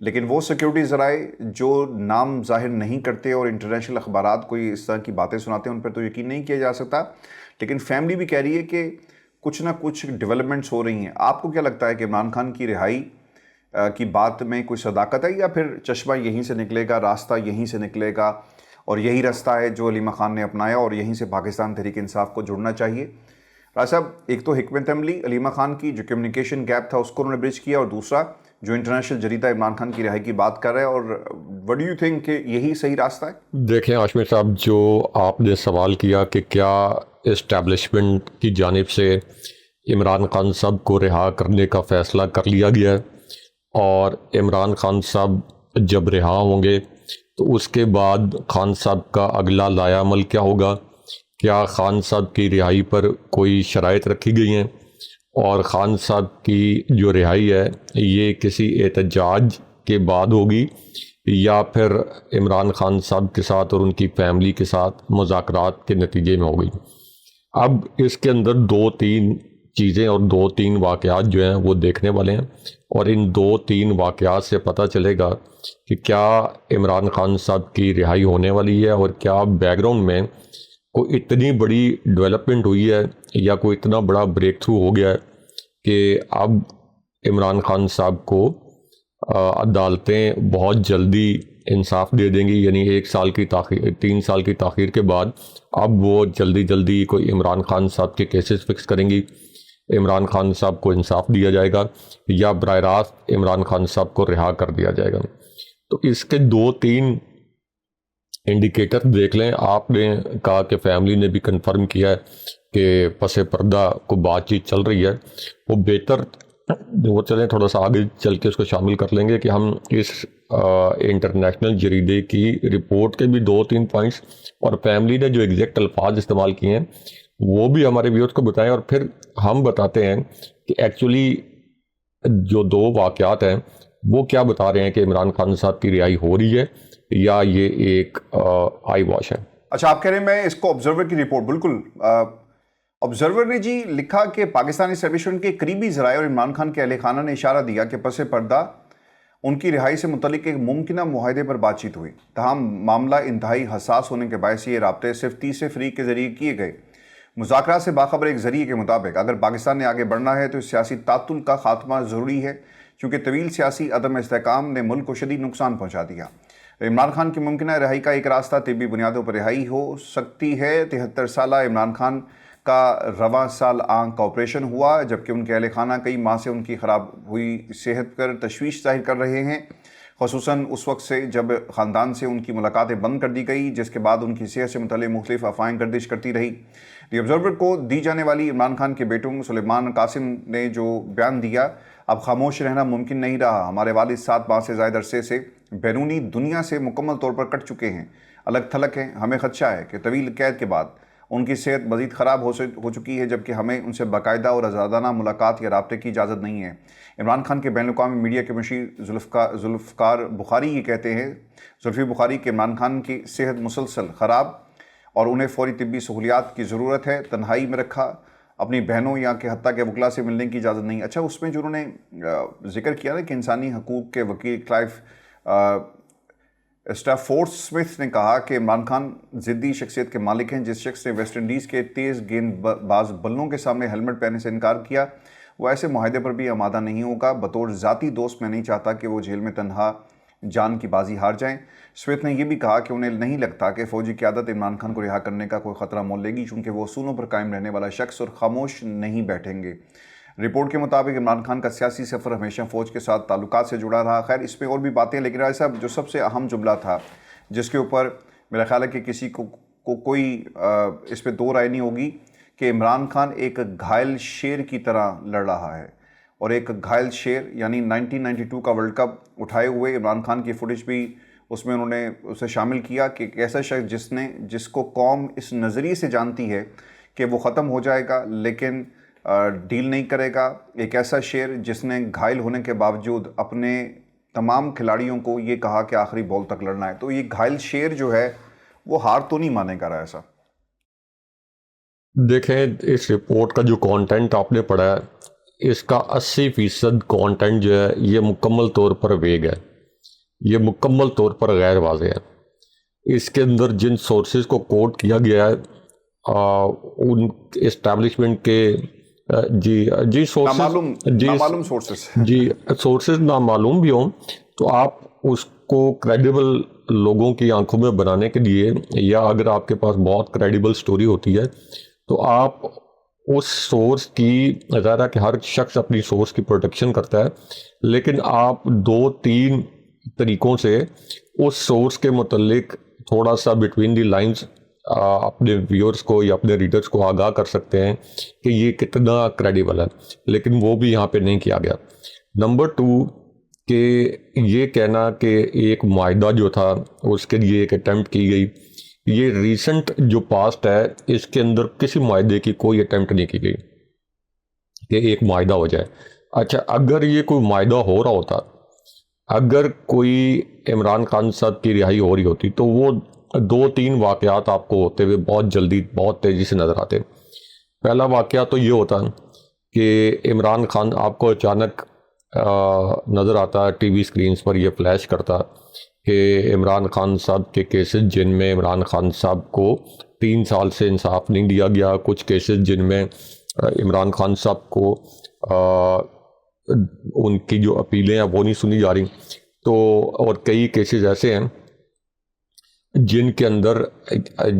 لیکن وہ سیکیورٹی ذرائع جو نام ظاہر نہیں کرتے اور انٹرنیشنل اخبارات کوئی اس طرح کی باتیں سناتے ہیں ان پر تو یقین نہیں کیا جا سکتا، لیکن فیملی بھی کہہ رہی ہے کہ کچھ نہ کچھ ڈیولپمنٹس ہو رہی ہیں۔ آپ کو کیا لگتا ہے کہ عمران خان کی رہائی کی بات میں کوئی صداقت ہے، یا پھر چشمہ یہیں سے نکلے گا، راستہ یہیں سے نکلے گا اور یہی راستہ ہے جو علیمہ خان نے اپنایا اور یہیں سے پاکستان تحریک انصاف کو جڑنا چاہیے؟ راج صاحب، ایک تو حکمت عملی علیمہ خان کی جو کمیونیکیشن گیپ تھا اس کو انہوں نے برج کیا، اور دوسرا جو انٹرنیشنل جریدہ عمران خان کی رہائی کی بات کر رہا ہے، اور وٹ ڈو یو تھنک کہ یہی صحیح راستہ ہے؟ دیکھیں عاشمیر صاحب، جو آپ نے سوال کیا کہ کیا اسٹیبلشمنٹ کی جانب سے عمران خان صاحب کو رہا کرنے کا فیصلہ کر لیا گیا ہے، اور عمران خان صاحب جب رہا ہوں گے تو اس کے بعد خان صاحب کا اگلا لایا عمل کیا ہوگا؟ کیا خان صاحب کی رہائی پر کوئی شرائط رکھی گئی ہیں، اور خان صاحب کی جو رہائی ہے یہ کسی احتجاج کے بعد ہوگی یا پھر عمران خان صاحب کے ساتھ اور ان کی فیملی کے ساتھ مذاکرات کے نتیجے میں ہوگی؟ اب اس کے اندر 2-3 چیزیں اور 2-3 واقعات جو ہیں وہ دیکھنے والے ہیں، اور ان 2-3 واقعات سے پتہ چلے گا کہ کیا عمران خان صاحب کی رہائی ہونے والی ہے، اور کیا بیک گراؤنڈ میں کوئی اتنی بڑی ڈیولپمنٹ ہوئی ہے یا کوئی اتنا بڑا بریک تھرو ہو گیا ہے کہ اب عمران خان صاحب کو عدالتیں بہت جلدی انصاف دے دیں گی، یعنی 1 سال کی تاخیر 3 سال کی تاخیر کے بعد اب وہ جلدی کوئی عمران خان صاحب کے کیسز فکس کریں گی، عمران خان صاحب کو انصاف دیا جائے گا، یا براہ راست عمران خان صاحب کو رہا کر دیا جائے گا؟ تو اس کے 2-3 انڈیکیٹر دیکھ لیں۔ آپ نے کہا کہ فیملی نے بھی کنفرم کیا ہے کہ پس پردہ کو بات چیت چل رہی ہے، وہ بہتر وہ چلیں تھوڑا سا آگے چل کے اس کو شامل کر لیں گے کہ ہم اس انٹرنیشنل جریدے کی رپورٹ کے بھی 2-3 پوائنٹس اور فیملی نے جو ایگزیکٹ الفاظ استعمال کیے ہیں وہ بھی ہمارے ویورز کو بتائیں، اور پھر ہم بتاتے ہیں کہ ایکچولی جو 2 واقعات ہیں وہ کیا بتا رہے ہیں کہ عمران خان صاحب کی رہائی ہو رہی ہے یا یہ ایک آئی واش ہے۔ اچھا، آپ کہہ رہے ہیں میں اس کو آبزرور کی رپورٹ، بالکل آبزرور نے جی لکھا کہ پاکستانی اسٹیبلشمنٹ کے قریبی ذرائع اور عمران خان کے اہل خانہ نے اشارہ دیا کہ پس پردہ ان کی رہائی سے متعلق ایک ممکنہ معاہدے پر بات چیت ہوئی، تاہم معاملہ انتہائی حساس ہونے کے باعث یہ رابطے صرف تیسرے فریق کے ذریعے کیے گئے۔ مذاکرات سے باخبر ایک ذریعے کے مطابق اگر پاکستان نے آگے بڑھنا ہے تو اس سیاسی تعطل کا خاتمہ ضروری ہے، چونکہ طویل سیاسی عدم استحکام نے ملک کو شدید نقصان پہنچا دیا۔ عمران خان کی ممکنہ رہائی کا ایک راستہ طبی بنیادوں پر رہائی ہو سکتی ہے۔ 73 سالہ عمران خان کا رواں سال آنکھ کا آپریشن ہوا، جبکہ ان کے اہل خانہ کئی ماہ سے ان کی خراب ہوئی صحت پر تشویش ظاہر کر رہے ہیں، خصوصاً اس وقت سے جب خاندان سے ان کی ملاقاتیں بند کر دی گئی، جس کے بعد ان کی صحت سے متعلق مختلف افواہیں گردش کرتی رہی۔ دی آبزرور کو دی جانے والی عمران خان کے بیٹوں سلیمان قاسم نے جو بیان دیا، اب خاموش رہنا ممکن نہیں رہا، ہمارے والد 7 ماہ سے زائد عرصے سے بیرونی دنیا سے مکمل طور پر کٹ چکے ہیں، الگ تھلگ ہیں، ہمیں خدشہ ہے کہ طویل قید کے بعد ان کی صحت مزید خراب ہو چکی ہے، جبکہ ہمیں ان سے باقاعدہ اور آزادانہ ملاقات یا رابطے کی اجازت نہیں ہے۔ عمران خان کے بین الاقوامی میڈیا کے مشیر ذوالفقار بخاری یہ کہتے ہیں، زلفی بخاری، کہ عمران خان کی صحت مسلسل خراب اور انہیں فوری طبی سہولیات کی ضرورت ہے، تنہائی میں رکھا، اپنی بہنوں یا کہ حتیٰ کہ وکلاء سے ملنے کی اجازت نہیں۔ اچھا، اس میں جو انہوں نے ذکر کیا نا کہ انسانی حقوق کے وکیل کلائف اسٹیفورڈ سمتھ نے کہا کہ عمران خان ضدی شخصیت کے مالک ہیں، جس شخص نے ویسٹ انڈیز کے تیز گیند باز بلوں کے سامنے ہیلمٹ پہننے سے انکار کیا وہ ایسے معاہدے پر بھی آمادہ نہیں ہوگا۔ بطور ذاتی دوست میں نہیں چاہتا کہ وہ جیل میں تنہا جان کی بازی ہار جائیں۔ سمتھ نے یہ بھی کہا کہ انہیں نہیں لگتا کہ فوجی قیادت عمران خان کو رہا کرنے کا کوئی خطرہ مول لے گی، چونکہ وہ اصولوں پر قائم رہنے والا شخص اور خاموش نہیں بیٹھیں گے۔ رپورٹ کے مطابق عمران خان کا سیاسی سفر ہمیشہ فوج کے ساتھ تعلقات سے جڑا رہا۔ خیر، اس میں اور بھی باتیں، لیکن رائے صاحب جو سب سے اہم جملہ تھا جس کے اوپر میرا خیال ہے کہ کسی کو کوئی اس پہ دو رائے نہیں ہوگی کہ عمران خان ایک گھائل شیر کی طرح لڑ رہا ہے، اور ایک گھائل شیر یعنی 1992 کا ورلڈ کپ اٹھائے ہوئے عمران خان کی فوٹیج بھی اس میں انہوں نے اسے شامل کیا کہ ایک ایسا شخص جس کو قوم اس نظریے سے جانتی ہے کہ وہ ختم ہو جائے گا لیکن ڈیل نہیں کرے گا، ایک ایسا شیر جس نے گھائل ہونے کے باوجود اپنے تمام کھلاڑیوں کو یہ کہا کہ آخری بال تک لڑنا ہے۔ تو یہ گھائل شیر جو ہے وہ ہار تو نہیں مانے گا ایسا۔ دیکھیں، اس رپورٹ کا جو کانٹینٹ آپ نے پڑھا ہے، اس کا 80% کانٹینٹ جو ہے یہ مکمل طور پر ویگ ہے، یہ مکمل طور پر غیر واضح ہے۔ اس کے اندر جن سورسز کو کوٹ کیا گیا ہے ان اسٹیبلشمنٹ کے جی سورسز سورسز نامعلوم بھی ہوں تو آپ اس کو کریڈیبل لوگوں کی آنکھوں میں بنانے کے لیے، یا اگر آپ کے پاس بہت کریڈیبل سٹوری ہوتی ہے تو آپ اس سورس کی، ظاہر ہے کہ ہر شخص اپنی سورس کی پروٹیکشن کرتا ہے، لیکن آپ 2-3 طریقوں سے اس سورس کے متعلق تھوڑا سا بٹوین دی لائنز اپنے ویورز کو یا اپنے ریڈرز کو آگاہ کر سکتے ہیں کہ یہ کتنا کریڈیبل ہے، لیکن وہ بھی یہاں پہ نہیں کیا گیا۔ نمبر 2 کہ یہ کہنا کہ ایک معاہدہ جو تھا اس کے لیے ایک اٹیمپٹ کی گئی، یہ ریسنٹ جو پاسٹ ہے اس کے اندر کسی معاہدے کی کوئی اٹیمپٹ نہیں کی گئی کہ ایک معاہدہ ہو جائے۔ اچھا، اگر یہ کوئی معاہدہ ہو رہا ہوتا، اگر کوئی عمران خان صاحب کی رہائی ہو رہی ہوتی تو وہ 2-3 واقعات آپ کو ہوتے ہوئے بہت جلدی، بہت تیزی سے نظر آتے۔ پہلا واقعہ تو یہ ہوتا کہ عمران خان آپ کو اچانک نظر آتا ٹی وی سکرینز پر، یہ فلیش کرتا کہ عمران خان صاحب کے کیسز جن میں عمران خان صاحب کو 3 سال سے انصاف نہیں دیا گیا، کچھ کیسز جن میں عمران خان صاحب کو ان کی جو اپیلیں ہیں وہ نہیں سنی جا رہی، تو اور کئی کیسز ایسے ہیں جن کے اندر،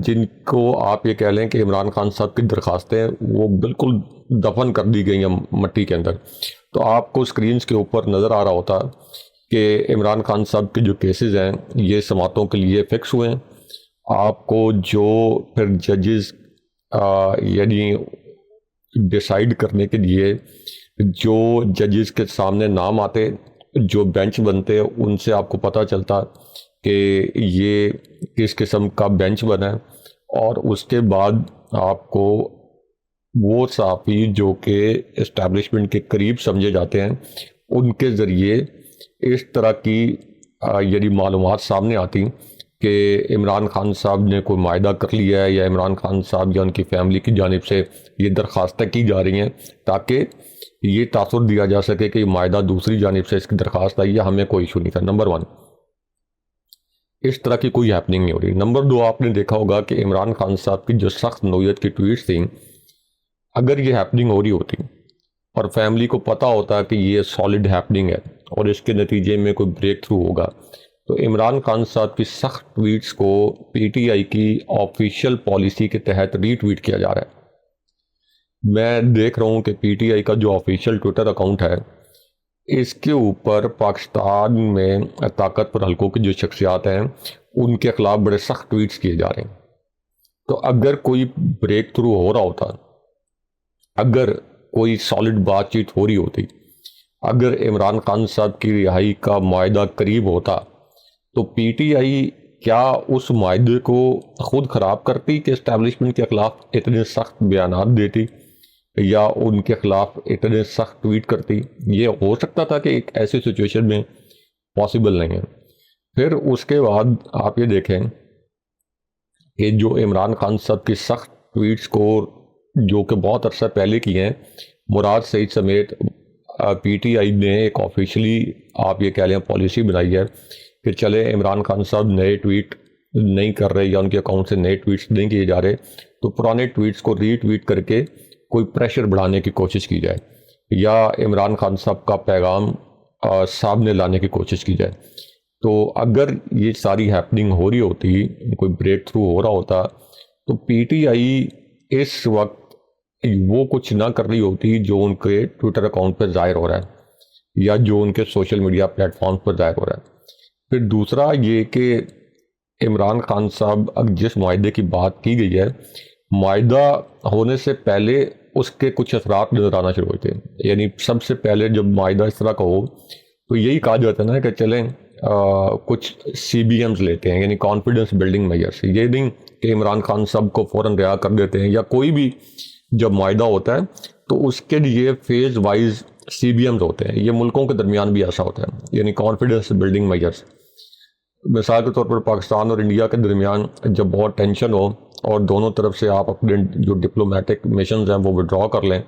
جن کو آپ یہ کہہ لیں کہ عمران خان صاحب کی درخواستیں وہ بالکل دفن کر دی گئی ہیں مٹی کے اندر۔ تو آپ کو سکرینز کے اوپر نظر آ رہا ہوتا کہ عمران خان صاحب کے جو کیسز ہیں یہ سماعتوں کے لیے فکس ہوئے ہیں۔ آپ کو جو پھر ججز یعنی ڈیسائیڈ کرنے کے لیے جو ججز کے سامنے نام آتے، جو بینچ بنتے، ان سے آپ کو پتہ چلتا کہ یہ کس قسم کا بینچ بنا ہے، اور اس کے بعد آپ کو وہ صحافی جو کہ اسٹیبلشمنٹ کے قریب سمجھے جاتے ہیں ان کے ذریعے اس طرح کی یعنی معلومات سامنے آتی کہ عمران خان صاحب نے کوئی معاہدہ کر لیا ہے، یا عمران خان صاحب یا ان کی فیملی کی جانب سے یہ درخواستیں کی جا رہی ہیں تاکہ یہ تاثر دیا جا سکے کہ یہ معاہدہ دوسری جانب سے اس کی درخواست آئی ہے، ہمیں کوئی ایشو نہیں تھا۔ نمبر 1، اس طرح کی کوئی ہیپننگ نہیں ہو رہی۔ نمبر 2، آپ نے دیکھا ہوگا کہ عمران خان صاحب کی جو سخت نوعیت کی ٹویٹس تھیں، اگر یہ ہیپننگ ہو رہی ہوتی اور فیملی کو پتہ ہوتا کہ یہ سالڈ ہیپننگ ہے اور اس کے نتیجے میں کوئی بریک تھرو ہوگا، تو عمران خان صاحب کی سخت ٹویٹس کو پی ٹی آئی کی آفیشیل پالیسی کے تحت ری ٹویٹ کیا جا رہا ہے۔ میں دیکھ رہا ہوں کہ پی ٹی آئی کا جو آفیشیل ٹویٹر اکاؤنٹ ہے اس کے اوپر پاکستان میں طاقتور حلقوں کی جو شخصیات ہیں ان کے خلاف بڑے سخت ٹویٹس کیے جا رہے ہیں۔ تو اگر کوئی بریک تھرو ہو رہا ہوتا، اگر کوئی سالڈ بات چیت ہو رہی ہوتی، اگر عمران خان صاحب کی رہائی کا معاہدہ قریب ہوتا، تو پی ٹی آئی کیا اس معاہدے کو خود خراب کرتی کہ اسٹیبلشمنٹ کے خلاف اتنے سخت بیانات دیتی یا ان کے خلاف اتنے سخت ٹویٹ کرتی؟ یہ ہو سکتا تھا کہ ایک ایسی سچویشن میں پاسبل نہیں ہے۔ پھر اس کے بعد آپ یہ دیکھیں کہ جو عمران خان صاحب کی سخت ٹویٹس کو جو کہ بہت عرصہ پہلے کی ہیں، مراد سعید سمیت پی ٹی آئی نے ایک آفیشلی آپ یہ کہہ لیں پالیسی بنائی ہے کہ چلے عمران خان صاحب نئے ٹویٹ نہیں کر رہے یا ان کے اکاؤنٹ سے نئے ٹویٹس نہیں کیے جا رہے، تو پرانے ٹویٹس کو ری ٹویٹ کر کے کوئی پریشر بڑھانے کی کوشش کی جائے یا عمران خان صاحب کا پیغام سامنے لانے کی کوشش کی جائے۔ تو اگر یہ ساری ہیپننگ ہو رہی ہوتی، کوئی بریک تھرو ہو رہا ہوتا، تو پی ٹی آئی اس وقت وہ کچھ نہ کر رہی ہوتی جو ان کے ٹویٹر اکاؤنٹ پہ ظاہر ہو رہا ہے یا جو ان کے سوشل میڈیا پلیٹ فارم پر ظاہر ہو رہا ہے۔ پھر دوسرا یہ کہ عمران خان صاحب جس معاہدے کی بات کی گئی ہے، معاہدہ ہونے سے پہلے اس کے کچھ اثرات نظر آنا شروع ہوئے تھے۔ یعنی سب سے پہلے جب معاہدہ اس طرح کا ہو تو یہی کہا جاتا ہے نا کہ چلیں کچھ سی بی ایمز لیتے ہیں، یعنی کانفیڈنس بلڈنگ میجرز۔ یہ نہیں کہ عمران خان صاحب کو فوراً رہا کر دیتے ہیں، یا کوئی بھی جب معاہدہ ہوتا ہے تو اس کے لیے phase wise C B Ms ہوتے ہیں۔ یہ ملکوں کے درمیان بھی ایسا ہوتا ہے، یعنی کانفیڈنس بلڈنگ میجرز۔ مثال کے طور پر پاکستان اور انڈیا کے درمیان جب بہت ٹینشن ہو اور دونوں طرف سے آپ اپنے جو ڈپلومیٹک مشنز ہیں وہ وڈرا کر لیں،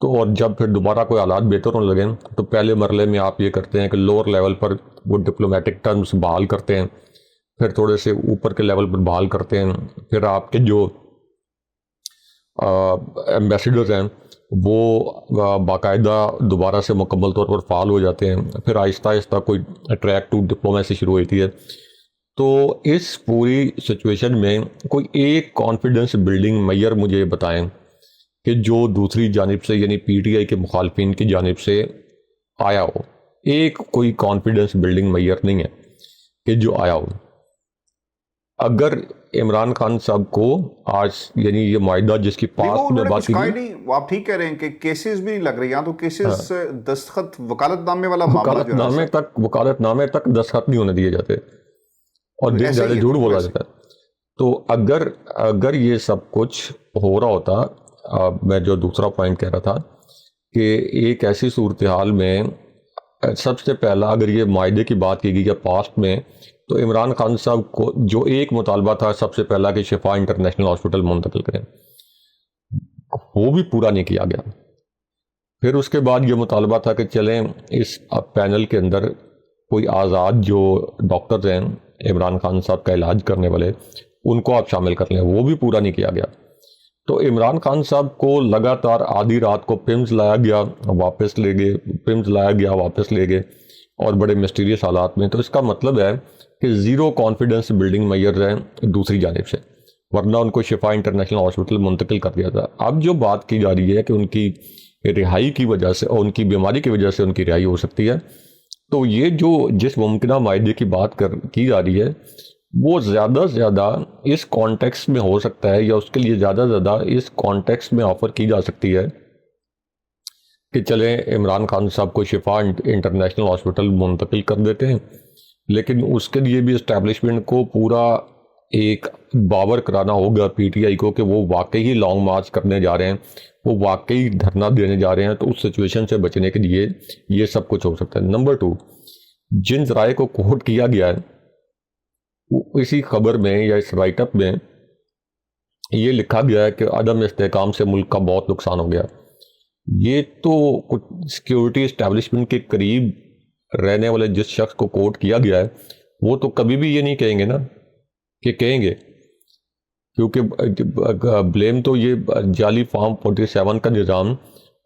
تو اور جب پھر دوبارہ کوئی حالات بہتر ہونے لگیں تو پہلے مرحلے میں آپ یہ کرتے ہیں کہ لوور لیول پر وہ ڈپلومیٹک ٹرمز بحال کرتے ہیں، پھر تھوڑے سے اوپر کے لیول پر بحال کرتے ہیں، پھر آپ کے جو ایمبیسیڈرز ہیں وہ باقاعدہ دوبارہ سے مکمل طور پر فعال ہو جاتے ہیں، پھر آہستہ آہستہ کوئی ٹریک ٹو ڈپلومیسی شروع ہوتی ہے۔ تو اس پوری سچویشن میں کوئی ایک کانفیڈنس بلڈنگ میئر مجھے یہ بتائیں کہ جو دوسری جانب سے یعنی پی ٹی آئی کے مخالفین کی جانب سے آیا ہو، ایک کوئی کانفیڈنس بلڈنگ میئر نہیں ہے کہ جو آیا ہو۔ اگر عمران خان صاحب کو آج یعنی یہ معاہدہ جس کی پاس میں بات کی نہیں، آپ ٹھیک کہہ رہے ہیں کہ کیسز بھی نہیں لگ رہے، یہاں تو کیسز دستخط وکالت نامے والا معاملہ جو ہے، وکالت نامے تک دستخط نہیں ہونے دیے جاتے اور دن زیادہ جھوٹ بولا جاتا ہے۔ تو اگر یہ سب کچھ ہو رہا ہوتا، میں جو دوسرا پوائنٹ کہہ رہا تھا کہ ایک ایسی صورتحال میں سب سے پہلا اگر یہ معاہدے کی بات کی گئی ہے پاسٹ میں، تو عمران خان صاحب کو جو ایک مطالبہ تھا سب سے پہلا کہ شفا انٹرنیشنل ہاسپٹل منتقل کریں، وہ بھی پورا نہیں کیا گیا۔ پھر اس کے بعد یہ مطالبہ تھا کہ چلیں اس پینل کے اندر کوئی آزاد جو ڈاکٹرز ہیں عمران خان صاحب کا علاج کرنے والے ان کو آپ شامل کر لیں، وہ بھی پورا نہیں کیا گیا۔ تو عمران خان صاحب کو لگاتار آدھی رات کو پمز لایا گیا واپس لے گئے، پمز لایا گیا واپس لے گئے، اور بڑے مسٹیریس حالات میں۔ تو اس کا مطلب ہے کہ زیرو کانفیڈنس بلڈنگ میئرز ہیں دوسری جانب سے، ورنہ ان کو شفا انٹرنیشنل ہاسپٹل منتقل کر دیا تھا۔ اب جو بات کی جا رہی ہے کہ ان کی رہائی کی وجہ سے اور ان کی بیماری کی وجہ سے ان کی رہائی ہو سکتی ہے، تو یہ جو جس ممکنہ معاہدے کی بات کی جا رہی ہے وہ زیادہ سے زیادہ اس کانٹیکسٹ میں ہو سکتا ہے، یا اس کے لیے زیادہ سے زیادہ اس کانٹیکسٹ میں آفر کی جا سکتی ہے کہ چلیں عمران خان صاحب کو شفا انٹرنیشنل ہاسپٹل منتقل کر دیتے ہیں، لیکن اس کے لیے بھی اسٹیبلشمنٹ کو پورا ایک باور کرانا ہوگا پی ٹی آئی کو کہ وہ واقعی ہی لانگ مارچ کرنے جا رہے ہیں، وہ واقعی دھرنا دینے جا رہے ہیں۔ تو اس سچویشن سے بچنے کے لیے یہ سب کچھ ہو سکتا ہے۔ نمبر 2، جن ذرائع کو کوٹ کیا گیا ہے اسی خبر میں یا اس رائٹ اپ میں یہ لکھا گیا ہے کہ عدم استحکام سے ملک کا بہت نقصان ہو گیا۔ یہ تو کچھ سیکیورٹی اسٹیبلشمنٹ کے قریب رہنے والے جس شخص کو کوٹ کیا گیا ہے وہ تو کبھی بھی یہ نہیں کہیں گے نا کہ کہیں گے، کیونکہ بلیم تو یہ جعلی فارم 47 کا نظام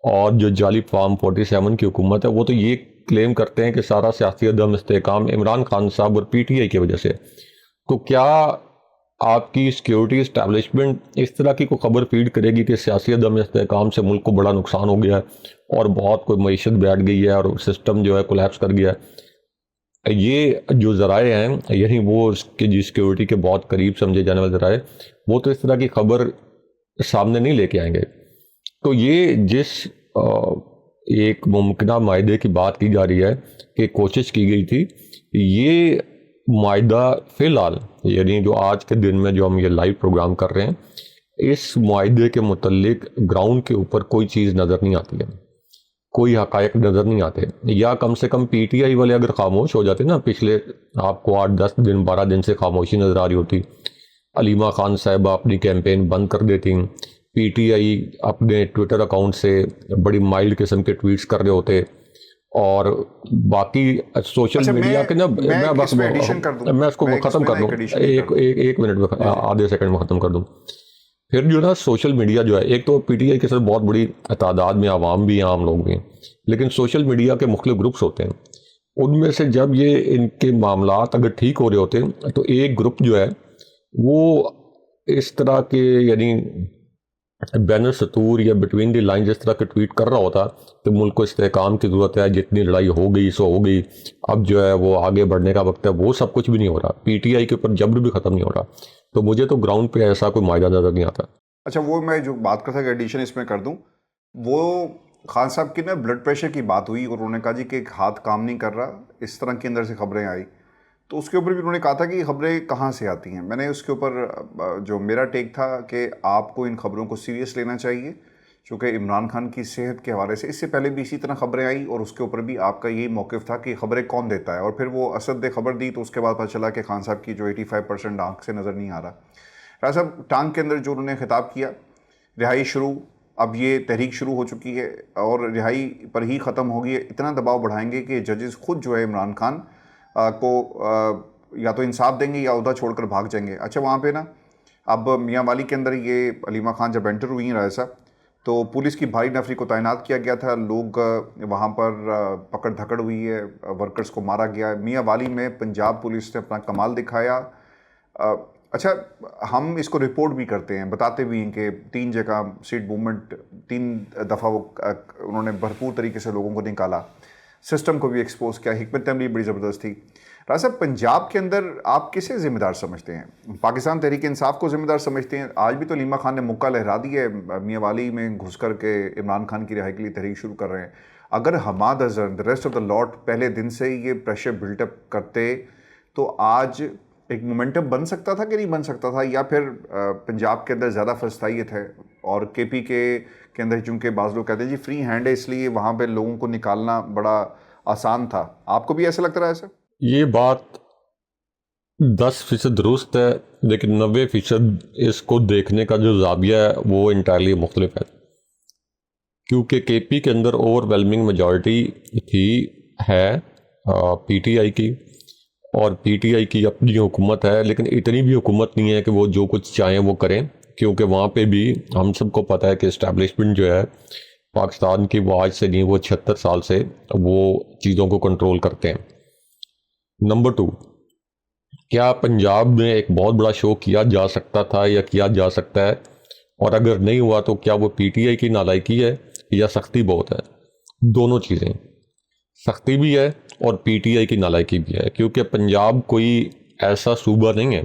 اور جو جعلی فارم 47 کی حکومت ہے وہ تو یہ کلیم کرتے ہیں کہ سارا سیاسی عدم استحکام عمران خان صاحب اور پی ٹی آئی کی وجہ سے۔ تو کیا آپ کی سیکیورٹی اسٹیبلشمنٹ اس طرح کی کوئی خبر فیڈ کرے گی کہ سیاسی عدم استحکام سے ملک کو بڑا نقصان ہو گیا ہے اور بہت کوئی معیشت بیٹھ گئی ہے اور سسٹم جو ہے کولیپس کر گیا ہے؟ یہ جو ذرائع ہیں یعنی وہ اس کے جی سیکیورٹی کے بہت قریب سمجھے جانے والے ذرائع، وہ تو اس طرح کی خبر سامنے نہیں لے کے آئیں گے۔ تو یہ جس ایک ممکنہ معاہدے کی بات کی جا رہی ہے کہ کوشش کی گئی تھی، یہ معاہدہ فی الحال یعنی جو آج کے دن میں جو ہم یہ لائیو پروگرام کر رہے ہیں، اس معاہدے کے متعلق گراؤنڈ کے اوپر کوئی چیز نظر نہیں آتی ہے، کوئی حقائق نظر نہیں آتے، یا کم سے کم پی ٹی آئی والے اگر خاموش ہو جاتے نا، پچھلے آپ کو 8-10 دن 12 دن سے خاموشی نظر آ رہی ہوتی، علیمہ خان صاحبہ اپنی کیمپین بند کر دیتی، پی ٹی آئی اپنے ٹویٹر اکاؤنٹ سے بڑی مائلڈ قسم کے ٹویٹس کر رہے ہوتے، اور باقی سوشل میڈیا کے نا میں اس کو ختم کر دوں ایک منٹ میں آدھے سیکنڈ میں ختم کر دوں۔ پھر جو نا سوشل میڈیا جو ہے، ایک تو پی ٹی آئی کے ساتھ بہت بڑی تعداد میں عوام بھی ہیں، عام لوگ بھی ہیں، لیکن سوشل میڈیا کے مختلف گروپس ہوتے ہیں، ان میں سے جب یہ ان کے معاملات اگر ٹھیک ہو رہے ہوتے ہیں تو ایک گروپ جو ہے وہ اس طرح کے یعنی بین السطور یا بٹوین دی لائنز اس طرح کے ٹویٹ کر رہا ہوتا کہ ملک کو استحکام کی ضرورت ہے، جتنی لڑائی ہو گئی سو ہو گئی، اب جو ہے وہ آگے بڑھنے کا وقت ہے، وہ سب کچھ بھی نہیں ہو رہا، پی ٹی آئی کے اوپر جبر بھی ختم نہیں ہو رہا۔ تو مجھے تو گراؤنڈ پہ ایسا کوئی معاہدہ نظر نہیں آتا۔ اچھا، وہ میں جو بات کرتا کہ ایڈیشن اس میں کر دوں، وہ خان صاحب کی نا بلڈ پریشر کی بات ہوئی اور انہوں نے کہا جی کہ ایک ہاتھ کام نہیں کر رہا، اس طرح کے اندر سے خبریں آئی، تو اس کے اوپر بھی انہوں نے کہا تھا کہ یہ خبریں کہاں سے آتی ہیں۔ میں نے اس کے اوپر جو میرا ٹیک تھا کہ آپ کو ان خبروں کو سیریس لینا چاہیے، چونکہ عمران خان کی صحت کے حوالے سے اس سے پہلے بھی اسی طرح خبریں آئیں اور اس کے اوپر بھی آپ کا یہی موقف تھا کہ خبریں کون دیتا ہے، اور پھر وہ اسد نے خبر دی تو اس کے بعد پتہ چلا کہ خان صاحب کی جو 85% آنکھ سے نظر نہیں آ رہا۔ راجہ صاحب ٹانگ کے اندر جو انہوں نے خطاب کیا، رہائی شروع، اب یہ تحریک شروع ہو چکی ہے اور رہائی پر ہی ختم ہوگی، اتنا دباؤ بڑھائیں گے کہ ججز خود جو ہے عمران خان کو یا تو انصاف دیں گے یا عہدہ چھوڑ کر بھاگ جائیں گے. اچھا وہاں پہ نا اب میاں والی کے اندر یہ علیمہ خان جب انٹر ہوئی ہیں راجہ صاحب تو پولیس کی بھاری نفری کو تعینات کیا گیا تھا، لوگ وہاں پر پکڑ دھکڑ ہوئی ہے، ورکرز کو مارا گیا. میاں والی میں پنجاب پولیس نے اپنا کمال دکھایا. اچھا ہم اس کو رپورٹ بھی کرتے ہیں، بتاتے بھی ہیں کہ 3 جگہ سیٹ موومنٹ 3 دفعہ انہوں نے بھرپور طریقے سے لوگوں کو نکالا، سسٹم کو بھی ایکسپوز کیا، حکمت عملی بڑی زبردست تھی. راجہ صاحب پنجاب کے اندر آپ کسے ذمہ دار سمجھتے ہیں؟ پاکستان تحریک انصاف کو ذمہ دار سمجھتے ہیں؟ آج بھی تو علیمہ خان نے مکہ لہرا دی ہے، میاں والی میں گھس کر کے عمران خان کی رہائی کے لیے تحریک شروع کر رہے ہیں. اگر Hammad Azhar the rest of the lot پہلے دن سے یہ پریشر بلٹ اپ کرتے تو آج ایک مومنٹم بن سکتا تھا کہ نہیں بن سکتا تھا، یا پھر پنجاب کے اندر زیادہ فرضتائیت ہے اور کے پی کے اندر چونکہ بعض لوگ کہتے ہیں جی فری ہینڈ ہے اس لیے وہاں پہ لوگوں کو نکالنا بڑا آسان تھا. آپ کو بھی ایسا لگتا رہا ہے سر؟ یہ بات 10% درست ہے، لیکن 90% اس کو دیکھنے کا جو زاویہ ہے وہ انٹائرلی مختلف ہے. کیونکہ کے پی کے اندر اوور ویلمنگ میجورٹی ہے پی ٹی آئی کی، اور پی ٹی آئی کی اپنی حکومت ہے، لیکن اتنی بھی حکومت نہیں ہے کہ وہ جو کچھ چاہیں وہ کریں. کیونکہ وہاں پہ بھی ہم سب کو پتہ ہے کہ اسٹیبلشمنٹ جو ہے پاکستان کی وہ آج سے نہیں، وہ 76 سال سے وہ چیزوں کو کنٹرول کرتے ہیں. نمبر 2، کیا پنجاب میں ایک بہت بڑا شو کیا جا سکتا تھا یا کیا جا سکتا ہے، اور اگر نہیں ہوا تو کیا وہ پی ٹی آئی کی نالائکی ہے یا سختی بہت ہے؟ دونوں چیزیں، سختی بھی ہے اور پی ٹی آئی کی نالائکی بھی ہے. کیونکہ پنجاب کوئی ایسا صوبہ نہیں ہے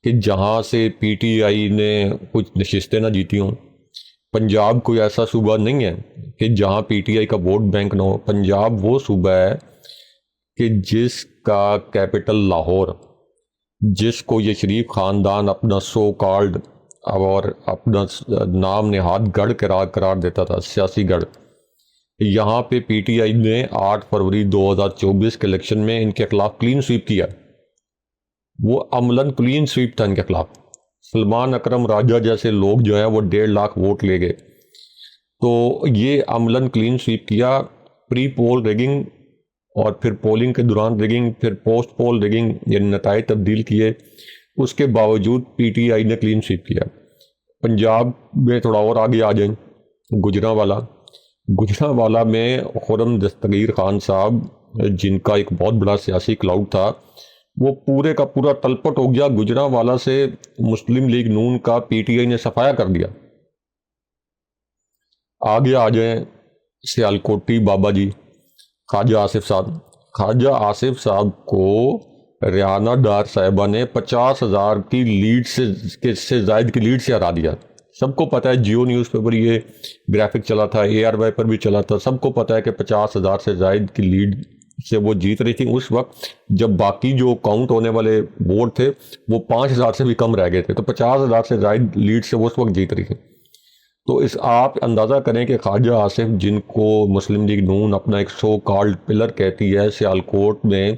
کہ جہاں سے پی ٹی آئی نے کچھ نشستیں نہ جیتی ہوں. پنجاب کوئی ایسا صوبہ نہیں ہے کہ جہاں پی ٹی آئی کا ووٹ بینک نہ ہو. پنجاب وہ صوبہ ہے کہ جس کا کیپٹل لاہور، جس کو یہ شریف خاندان اپنا سو کالڈ اور اپنا نام نہاد گڑھ قرار دیتا تھا، سیاسی گڑھ. یہاں پہ پی ٹی آئی نے 8 فروری 2024 کے الیکشن میں ان کے خلاف کلین سویپ کیا. وہ عملاً کلین سویپ تھا ان کے خلاف. سلمان اکرم راجہ جیسے لوگ جو ہیں وہ 1.5 لاکھ ووٹ لے گئے. تو یہ عملاً کلین سویپ کیا. پری پول ریگنگ اور پھر پولنگ کے دوران ریگنگ، پھر پوسٹ پول ریگنگ، یعنی نتائج تبدیل کیے. اس کے باوجود پی ٹی آئی نے کلین سویپ کیا. پنجاب میں تھوڑا اور آگے آ جائیں، گجرانوالہ میں خرم دستگیر خان صاحب، جن کا ایک بہت بڑا سیاسی کلاؤڈ تھا، وہ پورے کا پورا تلپٹ ہو گیا. گجرانوالہ سے مسلم لیگ نون کا پی ٹی آئی نے صفایا کر دیا. آگے آ جائیں سیالکوٹی بابا جی، خواجہ آصف صاحب. خواجہ آصف صاحب کو ریحانہ ڈار صاحبہ نے 50,000 کی لیڈ سے زائد کی لیڈ سے ہرا دیا. سب کو پتہ ہے، جیو نیوز پیپر یہ گرافک چلا تھا، اے آر وائی پر بھی چلا تھا. سب کو پتہ ہے کہ 50,000 سے زائد کی لیڈ سے وہ جیت رہی تھی اس وقت جب باقی جو کاؤنٹ ہونے والے ووٹ تھے وہ 5,000 سے بھی کم رہ گئے تھے. تو 50,000 سے زائد لیڈ سے وہ اس وقت جیت رہی تھی. تو آپ اندازہ کریں کہ خواجہ آصف، جن کو مسلم لیگ نون اپنا ایک سو کالڈ پلر کہتی ہے، سیالکوٹ میں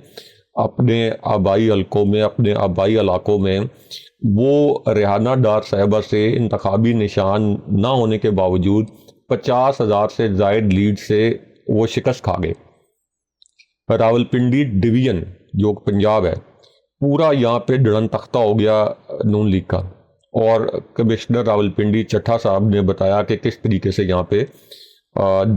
اپنے آبائی حلقوں میں، اپنے آبائی علاقوں میں، وہ ریحانہ ڈار صاحبہ سے انتخابی نشان نہ ہونے کے باوجود 50,000 سے زائد لیڈ سے وہ شکست کھا گئے. راولپنڈی ڈویژن جو پنجاب ہے پورا یہاں پہ ڈڑن تختہ ہو گیا نون لیگ کا. اور کمشنر راولپنڈی چٹھا صاحب نے بتایا کہ کس طریقے سے یہاں پہ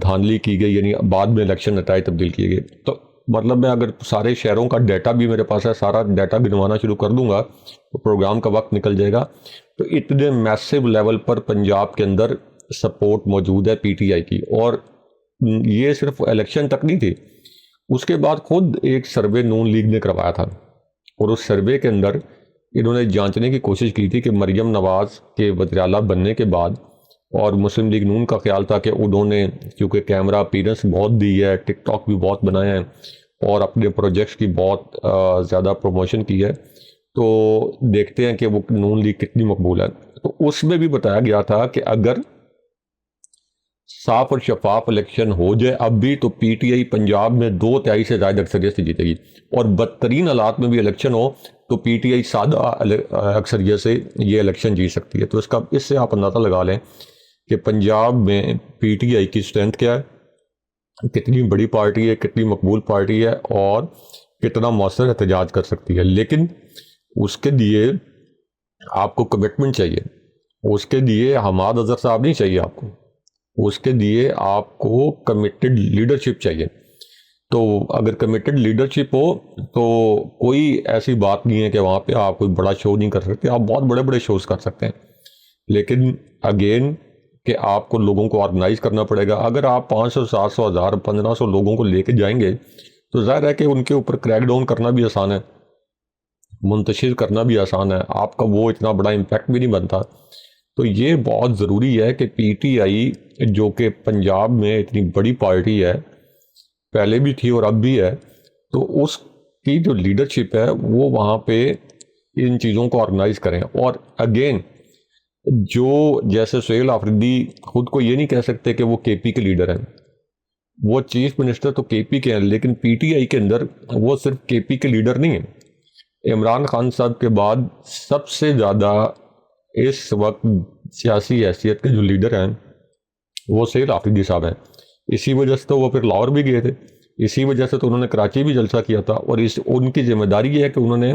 دھاندلی کی گئی، یعنی بعد میں الیکشن نتائج تبدیل کیے گئے. تو مطلب میں اگر سارے شہروں کا ڈیٹا بھی میرے پاس ہے، سارا ڈیٹا گنوانا شروع کر دوں گا تو پروگرام کا وقت نکل جائے گا. تو اتنے میسیو لیول پر پنجاب کے اندر سپورٹ موجود ہے پی ٹی آئی کی. اور یہ صرف الیکشن تک نہیں تھی، اس کے بعد خود ایک سروے نون لیگ نے کروایا تھا، اور اس سروے کے اندر انہوں نے جانچنے کی کوشش کی تھی کہ مریم نواز کے وزیر اعلیٰ بننے کے بعد، اور مسلم لیگ نون کا خیال تھا کہ انہوں نے کیونکہ کیمرہ اپیرنس بہت دی ہے، ٹک ٹاک بھی بہت بنایا ہے، اور اپنے پروجیکٹس کی بہت زیادہ پروموشن کی ہے، تو دیکھتے ہیں کہ وہ نون لیگ کتنی مقبول ہے. تو اس میں بھی بتایا گیا تھا کہ اگر صاف اور شفاف الیکشن ہو جائے اب بھی، تو پی ٹی آئی پنجاب میں 2/3 سے زائد اکثریت سے جیتے گی. اور بدترین حالات میں بھی الیکشن ہو تو پی ٹی آئی سادہ اکثریت سے یہ الیکشن جیت سکتی ہے. تو اس سے آپ اندازہ لگا لیں کہ پنجاب میں پی ٹی آئی کی اسٹرینتھ کیا ہے، کتنی بڑی پارٹی ہے، کتنی مقبول پارٹی ہے، اور کتنا مؤثر احتجاج کر سکتی ہے. لیکن اس کے لیے آپ کو کمٹمنٹ چاہیے، اس کے لیے حماد اظہر صاحب نہیں چاہیے آپ کو، اس کے لیے آپ کو کمیٹڈ لیڈرشپ چاہیے. تو اگر کمیٹڈ لیڈرشپ ہو تو کوئی ایسی بات نہیں ہے کہ وہاں پہ آپ کوئی بڑا شو نہیں کر سکتے، آپ بہت بڑے بڑے شوز کر سکتے ہیں. لیکن اگین کہ آپ کو لوگوں کو آرگنائز کرنا پڑے گا. اگر آپ 500 700 1000 1500 لوگوں کو لے کے جائیں گے تو ظاہر ہے کہ ان کے اوپر کریک ڈاؤن کرنا بھی آسان ہے، منتشر کرنا بھی آسان ہے، آپ کا وہ اتنا بڑا امپیکٹ بھی نہیں بنتا. تو یہ بہت ضروری ہے کہ پی ٹی آئی جو کہ پنجاب میں اتنی بڑی پارٹی ہے، پہلے بھی تھی اور اب بھی ہے، تو اس کی جو لیڈرشپ ہے وہ وہاں پہ ان چیزوں کو آرگنائز کریں. اور اگین جو جیسے سہیل آفریدی خود کو یہ نہیں کہہ سکتے کہ وہ کے پی کے لیڈر ہیں، وہ چیف منسٹر تو کے پی کے ہیں، لیکن پی ٹی آئی کے اندر وہ صرف کے پی کے لیڈر نہیں ہیں. عمران خان صاحب کے بعد سب سے زیادہ اس وقت سیاسی حیثیت کے جو لیڈر ہیں وہ سہیل آفریدی صاحب ہیں. اسی وجہ سے تو وہ پھر لاہور بھی گئے تھے، اسی وجہ سے تو انہوں نے کراچی بھی جلسہ کیا تھا. اور ان کی ذمہ داری یہ ہے کہ انہوں نے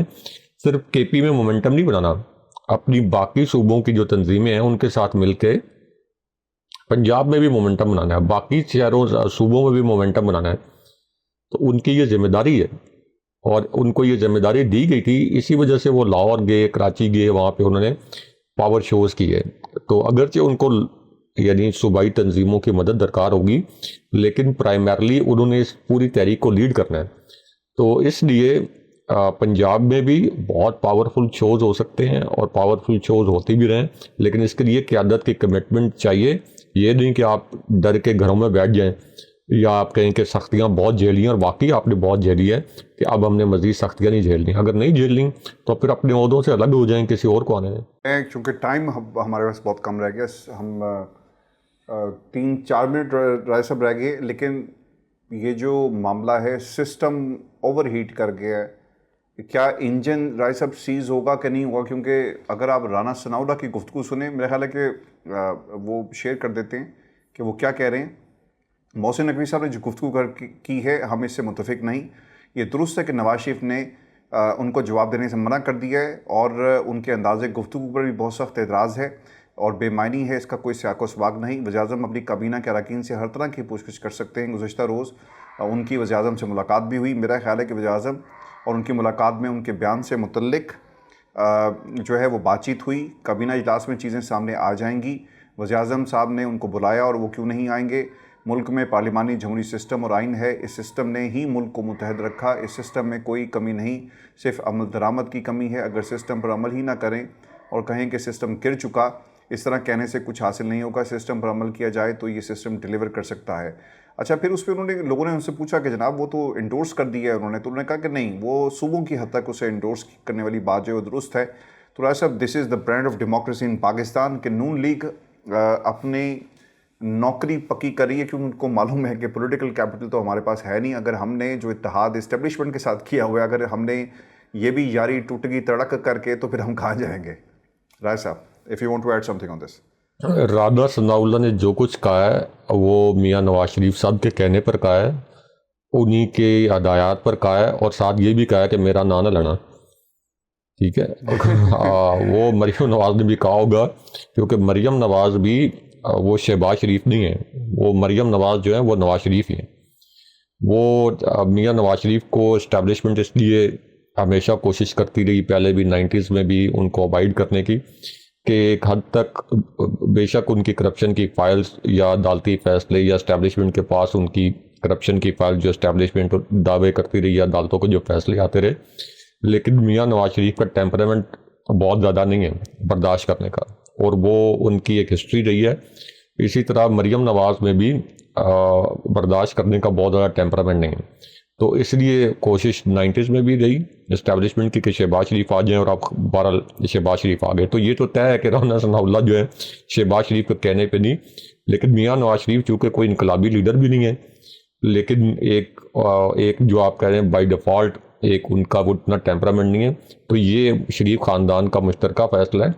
صرف کے پی میں مومنٹم نہیں بنانا، اپنی باقی صوبوں کی جو تنظیمیں ہیں ان کے ساتھ مل کے پنجاب میں بھی مومنٹم بنانا ہے، باقی شہروں صوبوں میں بھی مومنٹم بنانا ہے. تو ان کی یہ ذمہ داری ہے اور ان کو یہ ذمہ داری دی گئی تھی، اسی وجہ سے وہ لاہور گئے، کراچی گئے، وہاں پہ انہوں نے پاور شوز کیے. تو اگرچہ ان کو یعنی صوبائی تنظیموں کی مدد درکار ہوگی، لیکن پرائمرلی انہوں نے اس پوری تحریک کو لیڈ کرنا ہے. تو اس لیے پنجاب میں بھی بہت پاورفل شوز ہو سکتے ہیں اور پاورفل شوز ہوتے بھی رہیں، لیکن اس کے لیے قیادت کی کمٹمنٹ چاہیے. یہ نہیں کہ آپ ڈر کے گھروں میں بیٹھ جائیں یا آپ کہیں کہ سختیاں بہت جھیلی ہیں، اور واقعی آپ نے بہت جھیلی ہے، کہ اب ہم نے مزید سختیاں نہیں جھیلنی. اگر نہیں جھیلنی تو پھر اپنے عہدوں سے الگ ہو جائیں، کسی اور کو آنے دیں. چونکہ ٹائم ہمارے پاس بہت کم رہ گیا، ہم 3-4 منٹ رائے صاحب رہ گئے، لیکن یہ جو معاملہ ہے سسٹم اوور ہیٹ کر گیا ہے، کیا انجن رائے صاحب سیز ہوگا کہ نہیں ہوگا؟ کیونکہ اگر آپ رانا ثناءاللہ کی گفتگو سنیں، میرا خیال ہے کہ وہ شیئر کر دیتے ہیں کہ وہ کیا کہہ رہے ہیں. محسن نقوی صاحب نے جو گفتگو کی ہے ہم اس سے متفق نہیں. یہ درست ہے کہ نواز شریف نے ان کو جواب دینے سے منع کر دیا ہے، اور ان کے انداز گفتگو پر بھی بہت سخت اعتراض ہے اور بے معنی ہے، اس کا کوئی سیاق و سباق نہیں. وزیر اعظم اپنی کابینہ کے اراکین سے ہر طرح کی پوچھ گچھ کر سکتے ہیں. گزشتہ روز ان کی وزیر اعظم سے ملاقات بھی ہوئی. میرا خیال ہے کہ وزیر اعظم اور ان کی ملاقات میں ان کے بیان سے متعلق جو ہے وہ بات چیت ہوئی. کابینہ اجلاس میں چیزیں سامنے آ جائیں گی. وزیر اعظم صاحب نے ان کو بلایا اور وہ کیوں نہیں آئیں گے؟ ملک میں پارلیمانی جمہوری سسٹم اور آئین ہے، اس سسٹم نے ہی ملک کو متحد رکھا. اس سسٹم میں کوئی کمی نہیں، صرف عمل درآمد کی کمی ہے. اگر سسٹم پر عمل ہی نہ کریں اور کہیں کہ سسٹم گر چکا، اس طرح کہنے سے کچھ حاصل نہیں ہوگا. سسٹم پر عمل کیا جائے تو یہ سسٹم ڈیلیور کر سکتا ہے. اچھا، پھر اس پہ لوگوں نے ان سے پوچھا کہ جناب وہ تو انڈورس کر دیا ہے انہوں نے، تو انہوں نے کہا کہ نہیں، وہ صوبوں کی حد تک اسے انڈورس کرنے والی بات جو ہے وہ درست ہے. تو رائے صاحب، this is the brand of democracy in Pakistan کہ نون لیگ اپنی نوکری پکی کر رہی ہے، کیونکہ ان کو معلوم ہے کہ پولیٹیکل کیپٹل تو ہمارے پاس ہے نہیں. اگر ہم نے جو اتحاد اسٹیبلشمنٹ کے ساتھ کیا ہوا ہے، اگر ہم نے یہ بھی یاری ٹوٹ گئی تڑک کر کے، تو پھر ہم کہاں جائیں گے؟ رائے صاحب، if you want to add something on this. Rana Sanaullah نے جو کچھ کہا ہے وہ میاں نواز شریف صاحب کے کہنے پر کہا ہے، انہی کے ہدایات پر کہا ہے، اور ساتھ یہ بھی کہا ہے کہ میرا نہ لڑنا. ٹھیک ہے. وہ مریم نواز نے بھی کہا ہوگا، کیونکہ مریم نواز بھی وہ شہباز شریف نہیں ہے، وہ مریم نواز جو ہے وہ نواز شریف ہی ہیں. وہ میاں نواز شریف کو اسٹیبلشمنٹ اس لیے ہمیشہ کوشش کرتی رہی، پہلے بھی 90s میں بھی ان کو اوائڈ کرنے کی، کہ ایک حد تک بے شک ان کی کرپشن کی فائلز یا عدالتی فیصلے یا اسٹیبلشمنٹ کے پاس ان کی کرپشن کی فائل جو اسٹیبلشمنٹ دعوے کرتی رہی یا عدالتوں کو جو فیصلے آتے رہے، لیکن میاں نواز شریف کا ٹیمپرامنٹ بہت زیادہ نہیں ہے برداشت کرنے کا، اور وہ ان کی ایک ہسٹری رہی ہے. اسی طرح مریم نواز میں بھی برداشت کرنے کا بہت زیادہ ٹیمپرامنٹ نہیں ہے. تو اس لیے کوشش 90s میں بھی رہی اسٹیبلشمنٹ کی کہ شہباز شریف آ جائیں، اور اب بہرحال شہباز شریف آ گئے. تو یہ تو طے ہے کہ رانا ثناءاللہ جو ہے شہباز شریف کے کہنے پہ نہیں، لیکن میاں نواز شریف چونکہ کوئی انقلابی لیڈر بھی نہیں ہے، لیکن ایک جو آپ کہہ رہے ہیں بائی ڈیفالٹ ایک ان کا وہ اتنا ٹیمپرامنٹ نہیں ہے. تو یہ شریف خاندان کا مشترکہ فیصلہ ہے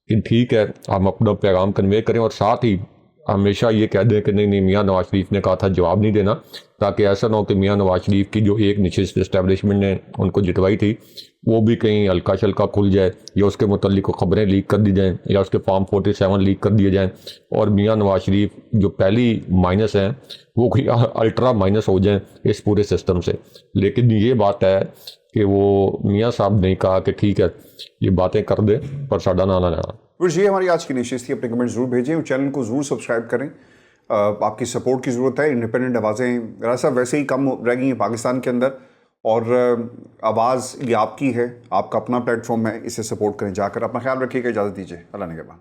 کہ ٹھیک ہے ہم اپنا پیغام کنوے کریں، اور ساتھ ہی ہمیشہ یہ کہہ دیں کہ نہیں میاں نواز شریف نے کہا تھا جواب نہیں دینا، تاکہ ایسا نہ ہو کہ میاں نواز شریف کی جو ایک نشست اسٹیبلشمنٹ نے ان کو جتوائی تھی وہ بھی کہیں ہلکا شلکا کھل جائے، یا اس کے متعلق خبریں لیک کر دی جائیں، یا اس کے فارم 47 لیک کر دیے جائیں، اور میاں نواز شریف جو پہلی مائنس ہیں وہ کوئی الٹرا مائنس ہو جائیں اس پورے سسٹم سے۔ لیکن یہ بات ہے کہ وہ میاں صاحب نے کہا کہ ٹھیک ہے یہ باتیں کر دے پر ساڈا نہ لینا۔ یہ ہماری آج کی نشست تھی، اپنے کمنٹ ضرور بھیجیں اور چینل کو ضرور سبسکرائب کریں۔ آپ کی سپورٹ کی ضرورت ہے، انڈیپینڈنٹ آوازیں راجہ صاحب ویسے ہی کم رہ گئی ہیں پاکستان کے اندر، اور آواز یہ آپ کی ہے، آپ کا اپنا پلیٹ فارم ہے، اسے سپورٹ کریں جا کر۔ اپنا خیال رکھیے گا، اجازت دیجیے، اللہ نگہبان۔